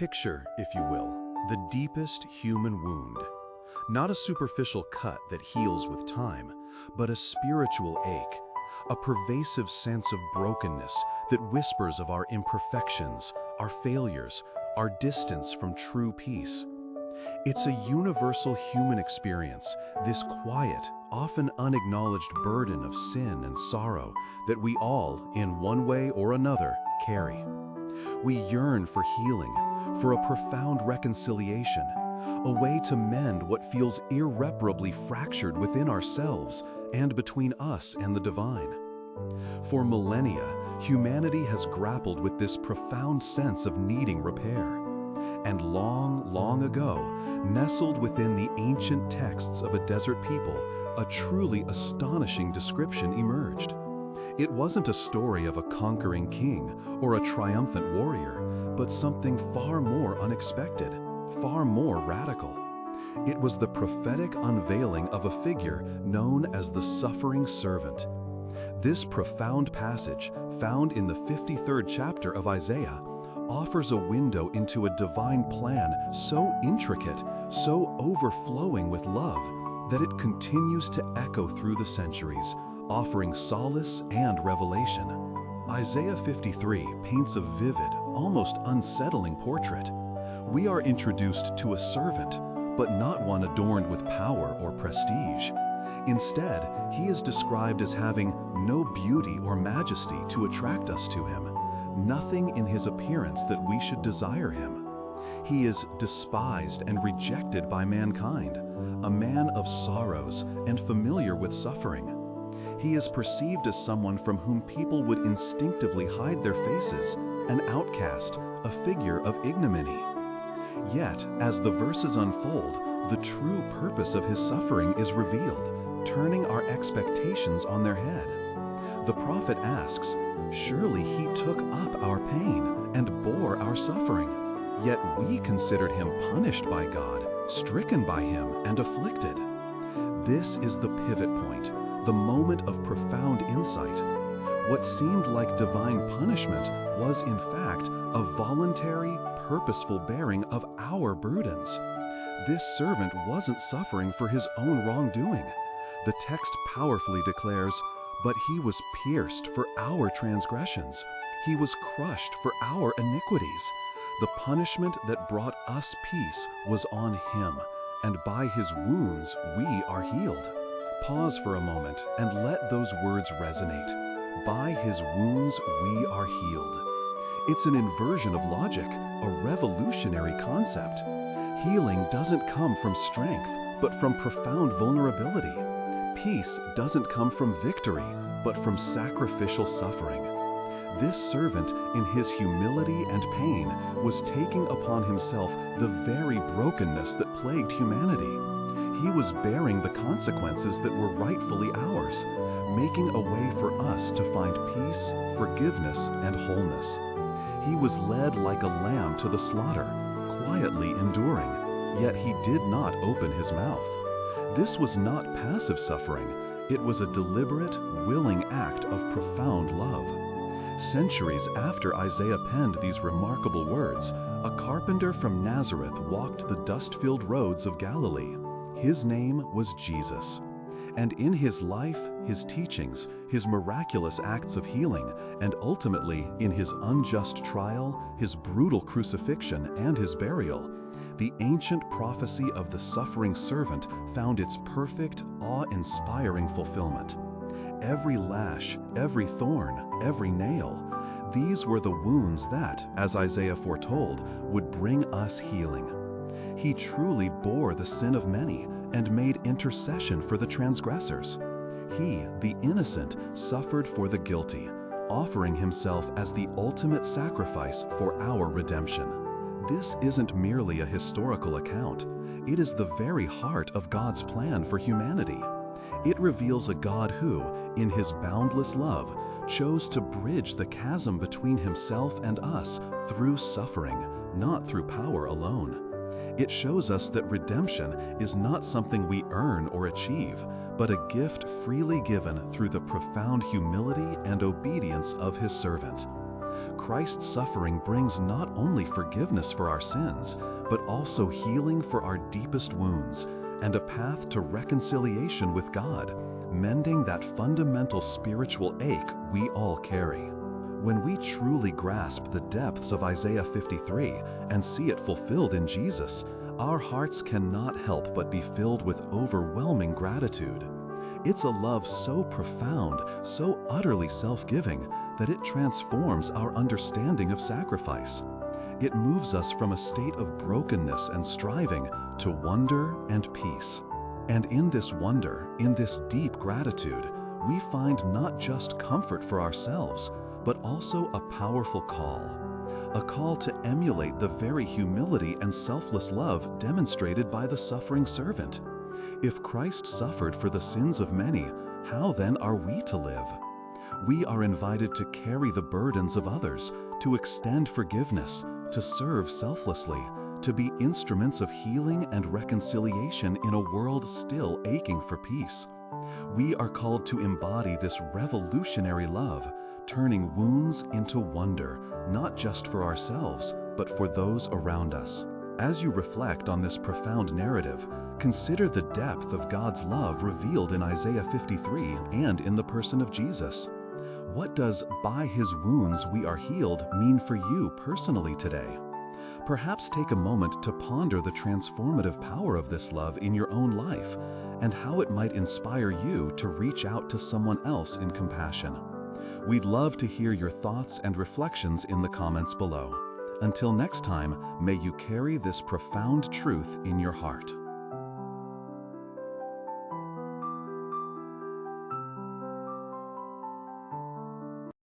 Picture, if you will, the deepest human wound. Not a superficial cut that heals with time, but a spiritual ache, a pervasive sense of brokenness that whispers of our imperfections, our failures, our distance from true peace. It's a universal human experience, this quiet, often unacknowledged burden of sin and sorrow that we all, in one way or another, carry. We yearn for healing, for a profound reconciliation, a way to mend what feels irreparably fractured within ourselves and between us and the divine. For millennia, humanity has grappled with this profound sense of needing repair. And long, long ago, nestled within the ancient texts of a desert people, a truly astonishing description emerged. It wasn't a story of a conquering king or a triumphant warrior, but something far more unexpected, far more radical. It was the prophetic unveiling of a figure known as the suffering servant. This profound passage, found in the 53rd chapter of Isaiah, offers a window into a divine plan so intricate, so overflowing with love, that it continues to echo through the centuries, offering solace and revelation. Isaiah 53 paints a vivid, almost unsettling portrait. We are introduced to a servant, but not one adorned with power or prestige. Instead, he is described as having no beauty or majesty to attract us to him, nothing in his appearance that we should desire him. He is despised and rejected by mankind, a man of sorrows and familiar with suffering. He is perceived as someone from whom people would instinctively hide their faces, an outcast, a figure of ignominy. Yet, as the verses unfold, the true purpose of his suffering is revealed, turning our expectations on their head. The prophet asks, "Surely he took up our pain and bore our suffering, yet we considered him punished by God, stricken by him and afflicted." This is the pivot point, the moment of profound insight. What seemed like divine punishment was, in fact, a voluntary, purposeful bearing of our burdens. This servant wasn't suffering for his own wrongdoing. The text powerfully declares, "But he was pierced for our transgressions. He was crushed for our iniquities. The punishment that brought us peace was on him, and by his wounds we are healed." Pause for a moment and let those words resonate. By his wounds we are healed. It's an inversion of logic, a revolutionary concept. Healing doesn't come from strength, but from profound vulnerability. Peace doesn't come from victory, but from sacrificial suffering. This servant, in his humility and pain, was taking upon himself the very brokenness that plagued humanity. He was bearing the consequences that were rightfully ours, making a way for us to find peace, forgiveness, and wholeness. He was led like a lamb to the slaughter, quietly enduring, yet he did not open his mouth. This was not passive suffering, it was a deliberate, willing act of profound love. Centuries after Isaiah penned these remarkable words, a carpenter from Nazareth walked the dust-filled roads of Galilee. His name was Jesus. And in his life, his teachings, his miraculous acts of healing, and ultimately in his unjust trial, his brutal crucifixion, and his burial, the ancient prophecy of the suffering servant found its perfect, awe-inspiring fulfillment. Every lash, every thorn, every nail, these were the wounds that, as Isaiah foretold, would bring us healing. He truly bore the sin of many and made intercession for the transgressors. He, the innocent, suffered for the guilty, offering himself as the ultimate sacrifice for our redemption. This isn't merely a historical account. It is the very heart of God's plan for humanity. It reveals a God who, in his boundless love, chose to bridge the chasm between himself and us through suffering, not through power alone. It shows us that redemption is not something we earn or achieve, but a gift freely given through the profound humility and obedience of his servant. Christ's suffering brings not only forgiveness for our sins, but also healing for our deepest wounds and a path to reconciliation with God, mending that fundamental spiritual ache we all carry. When we truly grasp the depths of Isaiah 53 and see it fulfilled in Jesus, our hearts cannot help but be filled with overwhelming gratitude. It's a love so profound, so utterly self-giving, that it transforms our understanding of sacrifice. It moves us from a state of brokenness and striving to wonder and peace. And in this wonder, in this deep gratitude, we find not just comfort for ourselves, but also a powerful call. A call to emulate the very humility and selfless love demonstrated by the suffering servant. If Christ suffered for the sins of many, how then are we to live? We are invited to carry the burdens of others, to extend forgiveness, to serve selflessly, to be instruments of healing and reconciliation in a world still aching for peace. We are called to embody this revolutionary love, turning wounds into wonder, not just for ourselves, but for those around us. As you reflect on this profound narrative, consider the depth of God's love revealed in Isaiah 53 and in the person of Jesus. What does "by his wounds we are healed" mean for you personally today? Perhaps take a moment to ponder the transformative power of this love in your own life and how it might inspire you to reach out to someone else in compassion. We'd love to hear your thoughts and reflections in the comments below. Until next time, may you carry this profound truth in your heart.